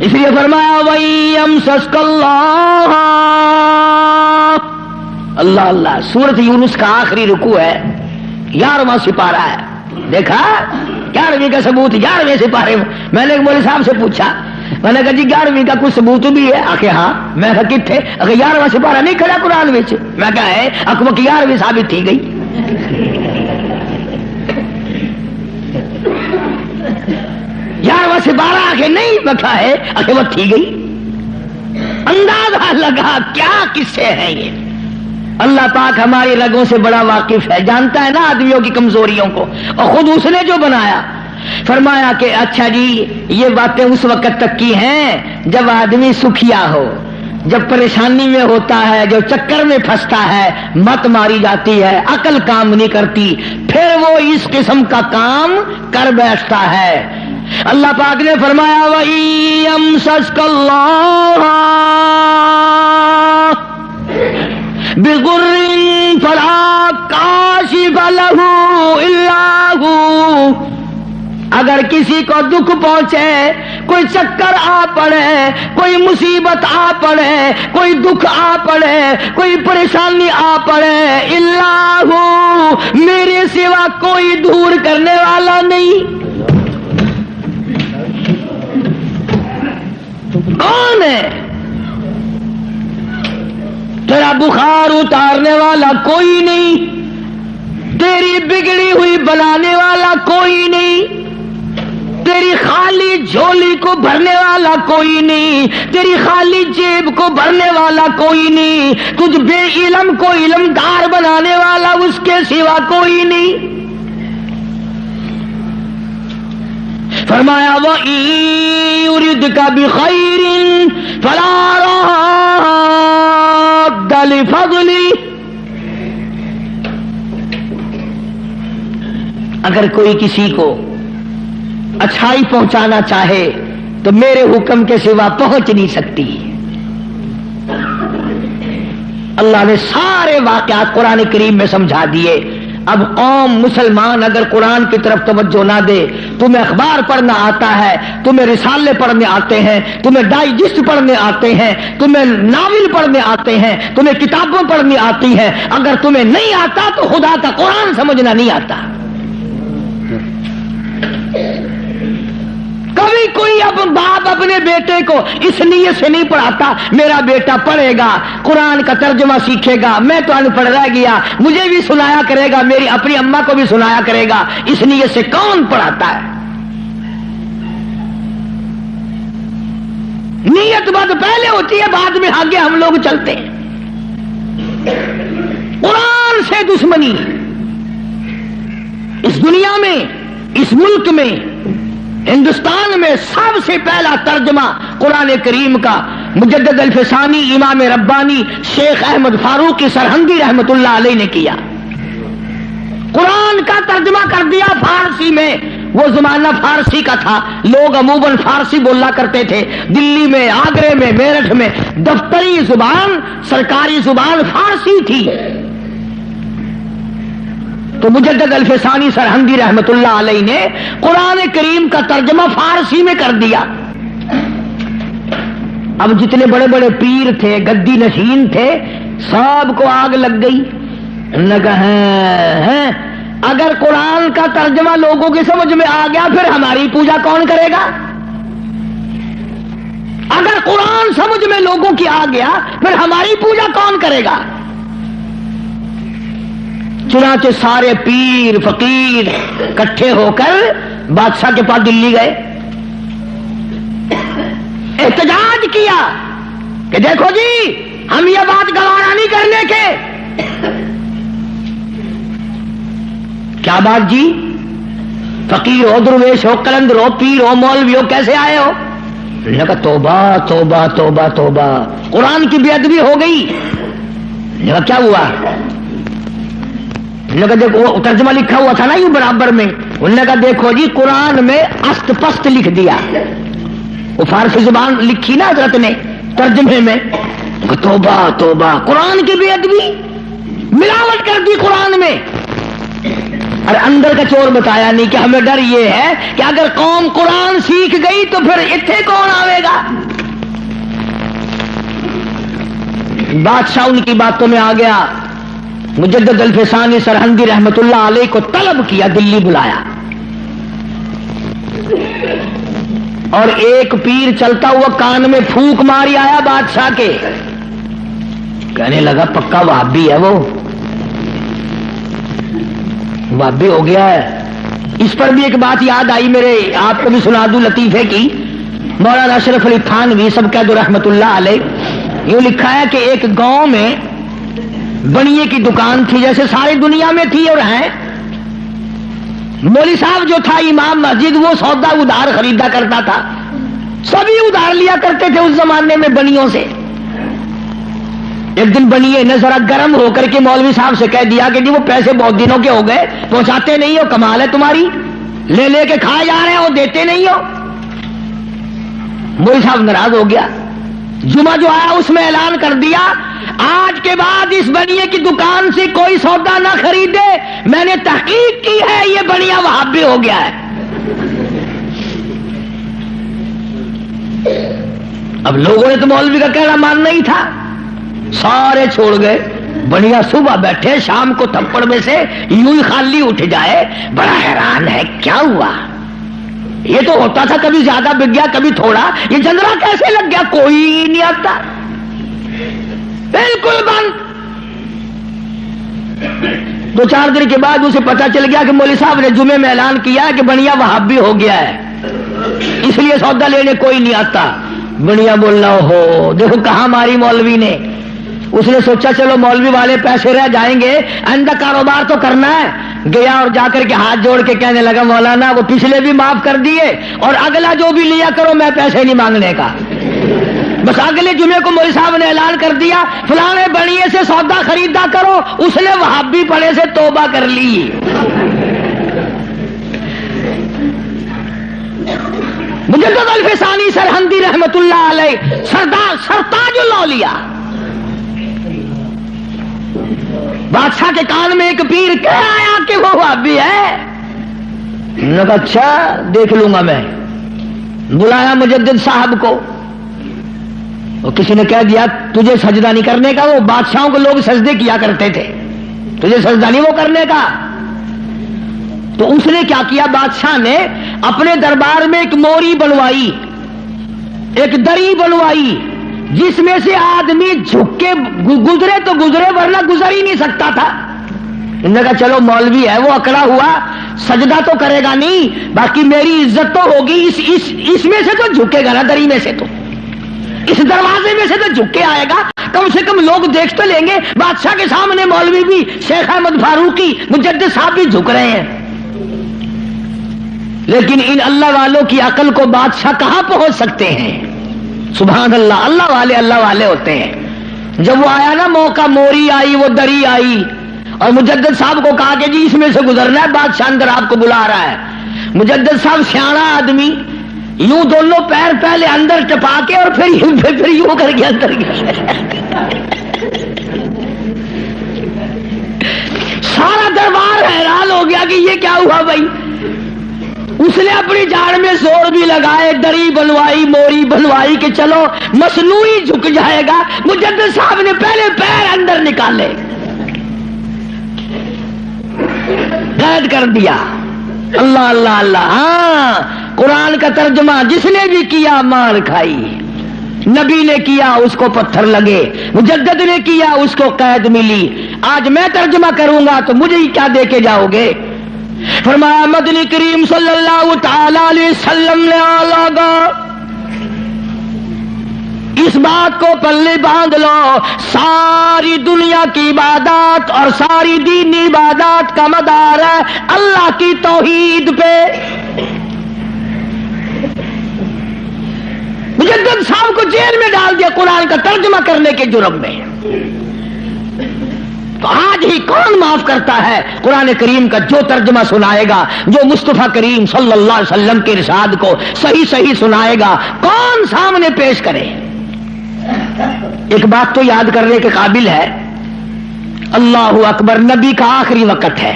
اس لیے فرمایا وَيَمْسَسْكَ اللَّهُ اللہ اللہ. سورۃ یونس کا آخری رکوع ہے، 11واں سپارہ ہے. دیکھا 11ویں کا ثبوت 11ویں سپارے میں. میں نے ایک مولوی صاحب سے پوچھا، میں نے کہا جی 11ویں کا کوئی ثبوت بھی ہے؟ آخر ہاں. میں کہا کتنے؟ اگر 11واں سپارہ نہیں کھڑا قرآن میں. میں کہا ہے اکبر کی 11ویں ثابت تھی گئی. 11واں سپارہ آخر نہیں بکھا ہے، آخر وہ تھی گئی. اندازہ لگا کیا قصے ہیں یہ. اللہ پاک ہماری رگوں سے بڑا واقف ہے، جانتا ہے نا آدمیوں کی کمزوریوں کو، اور خود اس نے جو بنایا. فرمایا کہ اچھا جی یہ باتیں اس وقت تک کی ہیں جب آدمی سکھیا ہو، جب پریشانی میں ہوتا ہے، جو چکر میں پھنستا ہے، مت ماری جاتی ہے، عقل کام نہیں کرتی، پھر وہ اس قسم کا کام کر بیٹھتا ہے. اللہ پاک نے فرمایا وَإِيَمْسَسْكَ اللَّهُ بِضُرٍّ فَلَا كَاشِفَ لَهُ إِلَّا هُوَ. اگر کسی کو دکھ پہنچے، کوئی چکر آ پڑے، کوئی مصیبت آ پڑے، کوئی دکھ آ پڑے، کوئی پریشانی آ پڑے، الا ہو، میرے سوا کوئی دور کرنے والا نہیں. کون ہے؟ تیرا بخار اتارنے والا کوئی نہیں، تیری بگڑی ہوئی بنانے والا کوئی نہیں، تیری خالی جھولی کو بھرنے والا کوئی نہیں، تیری خالی جیب کو بھرنے والا کوئی نہیں، تجھ بے علم کو علمدار بنانے والا اس کے سوا کوئی نہیں. فرمایا وَإِن يُرِدْكَ بِخَيْرٍ فَلَا رَادَّ لِفَضْلِهِ. اگر کوئی کسی کو اچھائی پہنچانا چاہے تو میرے حکم کے سوا پہنچ نہیں سکتی. اللہ نے سارے واقعات قرآن کریم میں سمجھا دیے. اب قوم مسلمان اگر قرآن کی طرف توجہ نہ دے، تمہیں اخبار پڑھنا آتا ہے، تمہیں رسالے پڑھنے آتے ہیں، تمہیں ڈائجسٹ پڑھنے آتے ہیں، تمہیں ناول پڑھنے آتے ہیں، تمہیں کتابیں پڑھنی آتی ہیں، اگر تمہیں نہیں آتا تو خدا کا قرآن سمجھنا نہیں آتا. کبھی کوئی اب باپ اپنے بیٹے کو اس نیت سے نہیں پڑھاتا میرا بیٹا پڑھے گا، قرآن کا ترجمہ سیکھے گا، میں تو ان پڑھ رہ گیا، مجھے بھی سنایا کرے گا، میری اپنی اماں کو بھی سنایا کرے گا. اس نیت سے کون پڑھاتا ہے؟ نیت بات پہلے ہوتی ہے، بعد میں آگے ہم لوگ چلتے ہیں. قرآن سے دشمنی اس دنیا میں، اس ملک میں، ہندوستان میں سب سے پہلا ترجمہ قرآن کریم کا مجدد الفسانی امام ربانی شیخ احمد فاروقی سرہندی رحمت اللہ علیہ نے کیا. قرآن کا ترجمہ کر دیا فارسی میں. وہ زمانہ فارسی کا تھا، لوگ عموماً فارسی بولا کرتے تھے. دلی میں، آگرے میں، میرٹھ میں دفتری زبان، سرکاری زبان فارسی تھی. تو مجدد الفسانی سرہندی رحمت اللہ علیہ نے قرآن کریم کا ترجمہ فارسی میں کر دیا. اب جتنے بڑے بڑے پیر تھے، گدی نشین تھے، سب کو آگ لگ گئی. اگر قرآن کا ترجمہ لوگوں کی سمجھ میں آ گیا پھر ہماری پوجا کون کرے گا؟ اگر قرآن سمجھ میں لوگوں کی آ گیا پھر ہماری پوجا کون کرے گا؟ چنانچہ سارے پیر فقیر اکٹھے ہو کر بادشاہ کے پاس دلی گئے، احتجاج کیا کہ دیکھو جی ہم یہ بات گوارا نہیں کرنے کے. کیا بات جی؟ فقیر ہو، درویش ہو، قلندر ہو، پیر ہو، مولوی ہو، کیسے آئے ہو؟ انہوں نے کہا توبہ توبہ توبہ توبہ، قرآن کی بے ادبی ہو گئی. انہوں نے کہا کیا ہوا؟ انہوں نے کہا دیکھو وہ ترجمہ لکھا ہوا تھا نا یہ برابر میں. انہوں نے کہا دیکھو جی قرآن میں است پست لکھ دیا، وہ فارسی زبان لکھی نا حضرت نے ترجمے میں. توبہ توبہ، قرآن کی بے ادبی، ملاوٹ کر دی قرآن میں. اور اندر کا چور بتایا نہیں کہ ہمیں ڈر یہ ہے کہ اگر قوم قرآن سیکھ گئی تو پھر اتنے کون آئے گا. بادشاہ ان کی باتوں میں آ گیا. مجدد الفسانی سرہندی رحمت اللہ علیہ کو طلب کیا, دلی بلایا, اور ایک پیر چلتا ہوا کان میں پھونک ماری آیا بادشاہ کے. کہنے لگا پکا وہابی ہے, وہ وہابی ہو گیا ہے. اس پر بھی ایک بات یاد آئی میرے, آپ کو بھی سنا دوں لطیفے کی. مولانا اشرف علی تھانوی سب کہہ دو رحمت اللہ علیہ, یوں لکھا ہے کہ ایک گاؤں میں بنیے کی دکان تھی, جیسے ساری دنیا میں تھی اور ہے. مولوی صاحب جو تھا امام مسجد, وہ سودا ادھار خریدا کرتا تھا. سبھی ادھار لیا کرتے تھے اس زمانے میں بنیوں سے. ایک دن بنیے نے ذرا گرم ہو کر کے مولوی صاحب سے کہہ دیا کہ جی وہ پیسے بہت دنوں کے ہو گئے, پہنچاتے نہیں ہو, کمال ہے تمہاری, لے لے کے کھائے جا رہے ہو, دیتے نہیں ہو. مولوی صاحب ناراض ہو گیا. جمعہ جو آیا اس میں اعلان کر دیا, آج کے بعد اس بنیے کی دکان سے کوئی سودا نہ خریدے, میں نے تحقیق کی ہے یہ بنیا وہابی ہو گیا ہے. اب لوگوں نے تو مولوی کا کہنا ماننا ہی تھا, سارے چھوڑ گئے. بنیا صبح بیٹھے, شام کو تھپڑ میں سے یوں ہی خالی اٹھ جائے. بڑا حیران ہے کیا ہوا, یہ تو ہوتا تھا کبھی زیادہ بک گیا کبھی تھوڑا, یہ جندرا کیسے لگ گیا, کوئی نہیں آتا, بالکل بند. 2-4 دن کے بعد اسے پتا چل گیا کہ مولوی صاحب نے جمعے میں اعلان کیا کہ بنیا وہابی ہو گیا ہے, اس لیے سودا لینے کوئی نہیں آتا. بنیا بولنا ہو دیکھو کہاں ماری مولوی نے. اس نے سوچا چلو مولوی والے پیسے رہ جائیں گے, آئندہ کاروبار تو کرنا ہے. گیا اور جا کر کے ہاتھ جوڑ کے کہنے لگا مولانا وہ پچھلے بھی معاف کر دیے, اور اگلا جو بھی لیا کرو میں پیسے نہیں مانگنے کا. بس اگلے جمعے کو مولوی صاحب نے اعلان کر دیا فلانے بنیے سے سودا خریدا کرو. اس نے وہابی پڑے سے توبہ کر لی. مجدد الفسانی سرہندی رحمت اللہ علیہ سرتاج الاولیاء, بادشاہ کے کان میں ایک پیر کہہ آیا کہ وہ وہابی ہے. نے کہا اچھا دیکھ لوں گا میں. بلایا مجدد صاحب کو, اور کسی نے کہہ دیا تجھے سجدہ نہیں کرنے کا, وہ بادشاہوں کو لوگ سجدے کیا کرتے تھے, تجھے سجدہ نہیں وہ کرنے کا. تو اس نے کیا کیا, بادشاہ نے اپنے دربار میں ایک موری بنوائی, ایک دری بنوائی, جس میں سے آدمی جھک کے گزرے تو گزرے ورنہ گزر ہی نہیں سکتا تھا. انہوں نے کہا چلو مولوی ہے وہ اکڑا ہوا, سجدہ تو کرے گا نہیں, باقی میری عزت تو ہوگی, اس میں سے تو جھکے گا نا, دری میں سے تو, اس دروازے میں سے تو جھک کے آئے گا, کم سے کم لوگ دیکھ تو لیں گے. بادشاہ کے سامنے مولوی بھی, شیخ احمد فاروقی, مجدد صاحب بھی جھک رہے ہیں. لیکن ان اللہ والوں کی عقل کو بادشاہ کہاں پہنچ سکتے ہیں. سبحان اللہ, اللہ والے ہوتے ہیں. جب وہ آیا نا موقع, موری آئی, وہ دری آئی, اور مجدد صاحب کو کہا کہ جی اس میں سے گزرنا ہے, بادشاہ اندر آپ کو بلا رہا ہے. مجدد صاحب سیاڑا آدمی, یوں دونوں پیر پہلے اندر ٹپا کے اور پھر یوں کر کے اندر گئے. سارا دربار حیران ہو گیا کہ یہ کیا ہوا بھائی. اس نے اپنی جان میں زور بھی لگائے, دری بنوائی, موری بنوائی کہ چلو مصنوعی جھک جائے گا. مجدد صاحب نے پہلے پیر اندر نکالے, قید کر دیا. اللہ اللہ اللہ. ہاں قرآن کا ترجمہ جس نے بھی کیا مار کھائی. نبی نے کیا اس کو پتھر لگے, مجدد نے کیا اس کو قید ملی. آج میں ترجمہ کروں گا تو مجھے ہی کیا دے کے جاؤ گے. فرمایا مدنی کریم صلی اللہ تعالی علیہ وسلم نے آلہ اس بات کو پلے باندھ لو, ساری دنیا کی عبادات اور ساری دینی عبادات کا مدار ہے اللہ کی توحید پہ. مجدد صاحب کو جیل میں ڈال دیا قرآن کا ترجمہ کرنے کے جرم میں. تو آج ہی کون معاف کرتا ہے قرآن کریم کا جو ترجمہ سنائے گا, جو مصطفیٰ کریم صلی اللہ علیہ وسلم کے ارشاد کو صحیح صحیح سنائے گا, کون سامنے پیش کرے. ایک بات تو یاد کرنے کے قابل ہے, اللہ اکبر نبی کا آخری وقت ہے.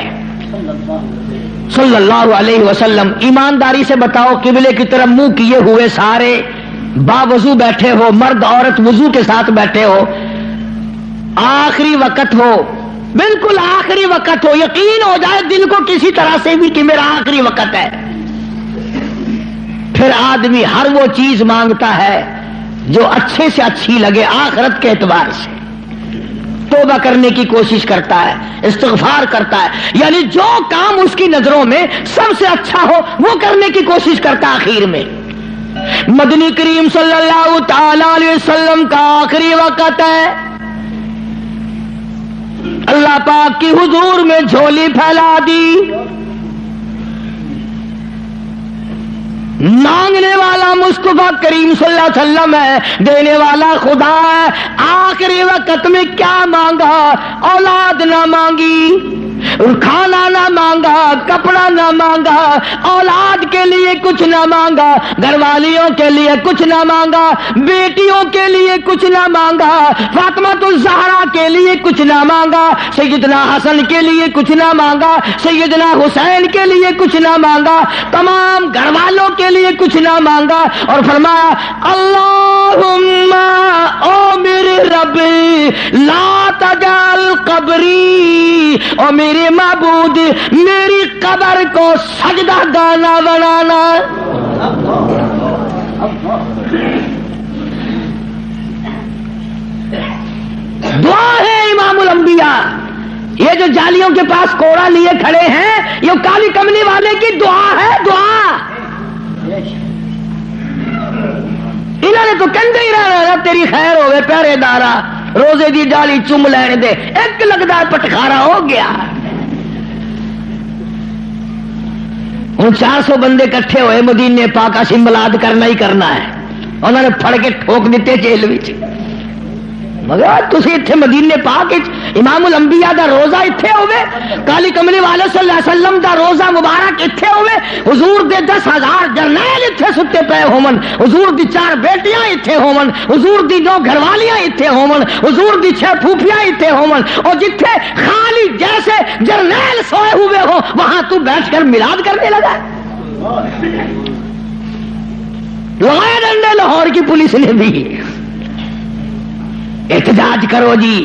صلی اللہ علیہ وسلم، ایمانداری سے بتاؤ، قبلے کی طرف منہ کیے ہوئے سارے باوضو بیٹھے ہو، مرد عورت وضو کے ساتھ بیٹھے ہو، آخری وقت ہو، بالکل آخری وقت ہو، یقین ہو جائے دل کو کسی طرح سے بھی کہ میرا آخری وقت ہے، پھر آدمی ہر وہ چیز مانگتا ہے جو اچھے سے اچھی لگے آخرت کے اعتبار سے، توبہ کرنے کی کوشش کرتا ہے، استغفار کرتا ہے، یعنی جو کام اس کی نظروں میں سب سے اچھا ہو وہ کرنے کی کوشش کرتا ہے آخر میں۔ مدنی کریم صلی اللہ تعالی علیہ وسلم کا آخری وقت ہے، اللہ پاک کی حضور میں جھولی پھیلا دی، مانگنے والا مصطفیٰ کریم صلی اللہ علیہ وسلم ہے، دینے والا خدا ہے۔ آخری وقت میں کیا مانگا؟ اولاد نہ مانگی، کھانا نہ مانگا، کپڑا نہ مانگا، اولاد کے لیے کچھ نہ مانگا، گھر والیوں کے لیے کچھ نہ مانگا، بیٹیوں کے لیے کچھ نہ مانگا، فاطمہ الزہرا کے لیے کچھ نہ مانگا، سیدنا حسن کے لیے کچھ نہ مانگا، سیدنا حسین کے لیے کچھ نہ مانگا، تمام گھر والوں کے لیے کچھ نہ مانگا، اور فرمایا اللہم او میرے رب لا تجعل قبری، او میرے معبود میری قبر کو سجدہ گانا بنانا۔ دعا ہے امام الانبیاء، یہ جو جالیوں کے پاس کوڑا لیے کھڑے ہیں یہ کالی کملی والے کی دعا ہے، دعا۔ انہوں نے تو کہندے ہی رہنا تیری خیر ہوئے پہرے دارا، روزے دی جالی چم لینے دے، ایک لگدا پٹخارا ہو گیا۔ ان 400 بندے کٹھے ہوئے مدینے پاک اسی ملاد کرنا ہی کرنا ہے، انہوں نے پھڑ کے ٹھوک دیتے جیل وچ، مگر تسی اتھے مدینے پاک امام الانبیاء دا روزہ اتھے ہوئے، کالی کملی والے صلی اللہ علیہ وسلم دا روزہ مبارک اتھے ہوئے، حضور دے 10,000 جرنیل اتھے ستے پے ہومن، حضور دی 4 بیٹیاں اتھے ہومن، حضور دی 9 گھر والیاں اتھے ہومن، حضور دی 6 پھوپھیاں اتھے ہومن، اور جتھے خالی جیسے جرنیل سوئے ہوئے ہو وہاں تو بیٹھ کر میلاد کرنے لگا۔ لگائے ڈنڈے لاہور کی پولیس نے بھی، احتجاج کرو جی،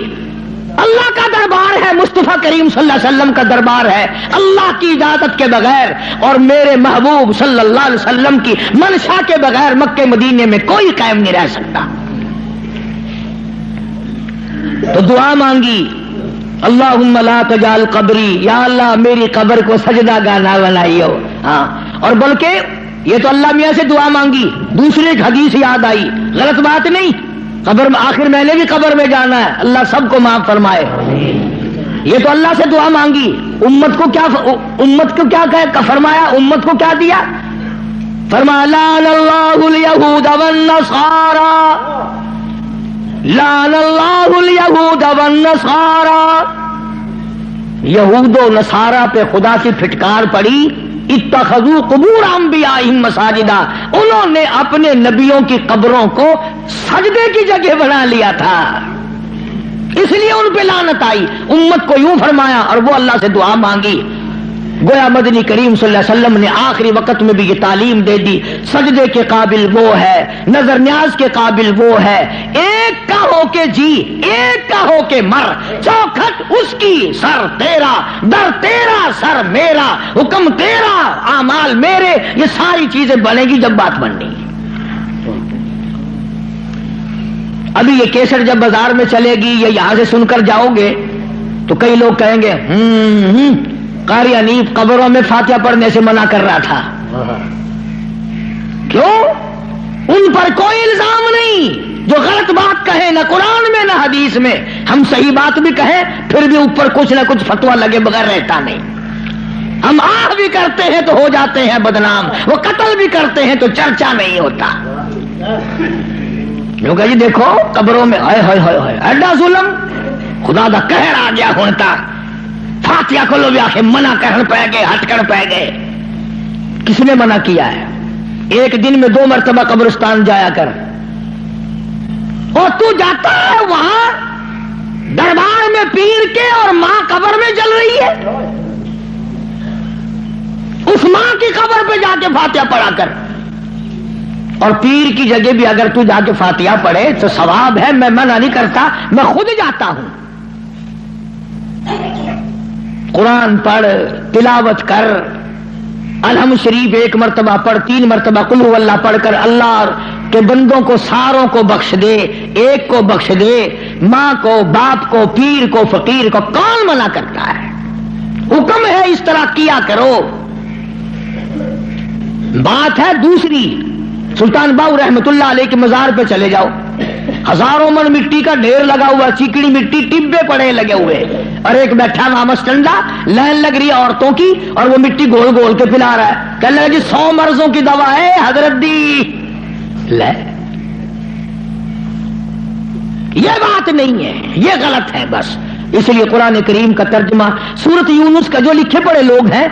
اللہ کا دربار ہے، مصطفیٰ کریم صلی اللہ علیہ وسلم کا دربار ہے، اللہ کی اجازت کے بغیر اور میرے محبوب صلی اللہ علیہ وسلم کی منشا کے بغیر مکے مدینے میں کوئی قائم نہیں رہ سکتا۔ تو دعا مانگی اللہم لا تجعل قبری، یا اللہ میری قبر کو سجدہ گانا بنائیو۔ ہاں، اور بلکہ یہ تو اللہ میاں سے دعا مانگی، دوسری ایک حدیث یاد آئی، غلط بات نہیں، قبر میں آخر میں نے بھی قبر میں جانا ہے، اللہ سب کو معاف فرمائے۔ یہ تو اللہ سے دعا مانگی، امت کو کیا فرمایا، امت کو کیا دیا؟ فرمایا لعن اللہ الیہود والنصارى، لعن اللہ الیہود والنصارى، یہود و نصارہ پہ خدا کی پھٹکار پڑی، اتخذوا قبور انبیائہم مساجدا، انہوں نے اپنے نبیوں کی قبروں کو سجدے کی جگہ بنا لیا تھا، اس لیے ان پہ لعنت آئی۔ امت کو یوں فرمایا اور وہ اللہ سے دعا مانگی۔ گویا مدنی کریم صلی اللہ علیہ وسلم نے آخری وقت میں بھی یہ تعلیم دے دی، سجدے کے قابل وہ ہے، نظر نیاز کے قابل وہ ہے، ایک کا ہو کے جی، ایک کا ہو کے مر، چوکھٹ اس کی سر تیرا، در تیرا سر میرا، حکم تیرا اعمال میرے، یہ ساری چیزیں بنے گی جب بات بننی۔ ابھی یہ کیسٹ جب بازار میں چلے گی یا یہاں سے سن کر جاؤ گے تو کئی لوگ کہیں گے قاری حنیف قبروں میں فاتحہ پڑھنے سے منع کر رہا تھا، کیوں؟ ان پر کوئی الزام نہیں، جو غلط بات کہے نہ قرآن میں نہ حدیث میں، ہم صحیح بات بھی کہیں پھر بھی اوپر کچھ نہ کچھ فتویٰ لگے بغیر رہتا نہیں۔ ہم آہ بھی کرتے ہیں تو ہو جاتے ہیں بدنام، وہ قتل بھی کرتے ہیں تو چرچا نہیں ہوتا۔ لوگ جی دیکھو قبروں میں ہائے ہائے ہائے ہائے ایڈا ظلم، خدا دا قہر آ گیا ہوں تک، فاتحہ کو لوگ آخر منع کرن پہ گئے، ہٹ کر پہ گئے۔ کس نے منع کیا ہے؟ ایک دن میں 2 مرتبہ قبرستان جایا کر، اور تو جاتا ہے وہاں دربار میں پیر کے اور ماں قبر میں جل رہی ہے۔ مزار پہ جا کے فاتحہ پڑھا کر، اور پیر کی جگہ بھی اگر تو جا کے فاتحہ پڑھے تو ثواب ہے، میں منع نہیں کرتا، میں خود جاتا ہوں۔ قرآن پڑھ، تلاوت کر، الحمد شریف 1 مرتبہ پڑھ، 3 مرتبہ قل هو اللہ پڑھ کر اللہ کے بندوں کو ساروں کو بخش دے، ایک کو بخش دے، ماں کو، باپ کو، پیر کو، فقیر کو، کون منع کرتا ہے؟ حکم ہے اس طرح کیا کرو۔ بات ہے دوسری، سلطان باؤ رحمت اللہ علیہ کے مزار پہ چلے جاؤ، ہزاروں من مٹی کا ڈھیر لگا ہوا، چیکڑی مٹی، ٹبے پڑے لگے ہوئے، اور ایک بیٹھا وہاں مسٹنڈا، لائن لگ رہی ہے عورتوں کی، اور وہ مٹی گول گول کے پلا رہا ہے، کہنے لگا جی 100 مرضوں کی دوا ہے حضرت دی، لے یہ بات نہیں ہے، یہ غلط ہے بس۔ اس لیے قرآن کریم کا ترجمہ سورت یونس کا جو لکھے پڑے لوگ ہیں،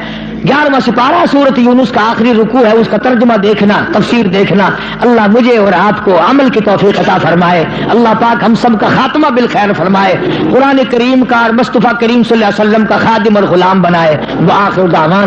11واں سپارہ سورت یونس کا آخری رکوع ہے، اس کا ترجمہ دیکھنا، تفسیر دیکھنا۔ اللہ مجھے اور آپ کو عمل کی توفیق عطا فرمائے، اللہ پاک ہم سب کا خاتمہ بالخیر فرمائے، قرآن کریم کا اور مصطفیٰ کریم صلی اللہ علیہ وسلم کا خادم اور غلام بنائے۔ وآخر دعوانا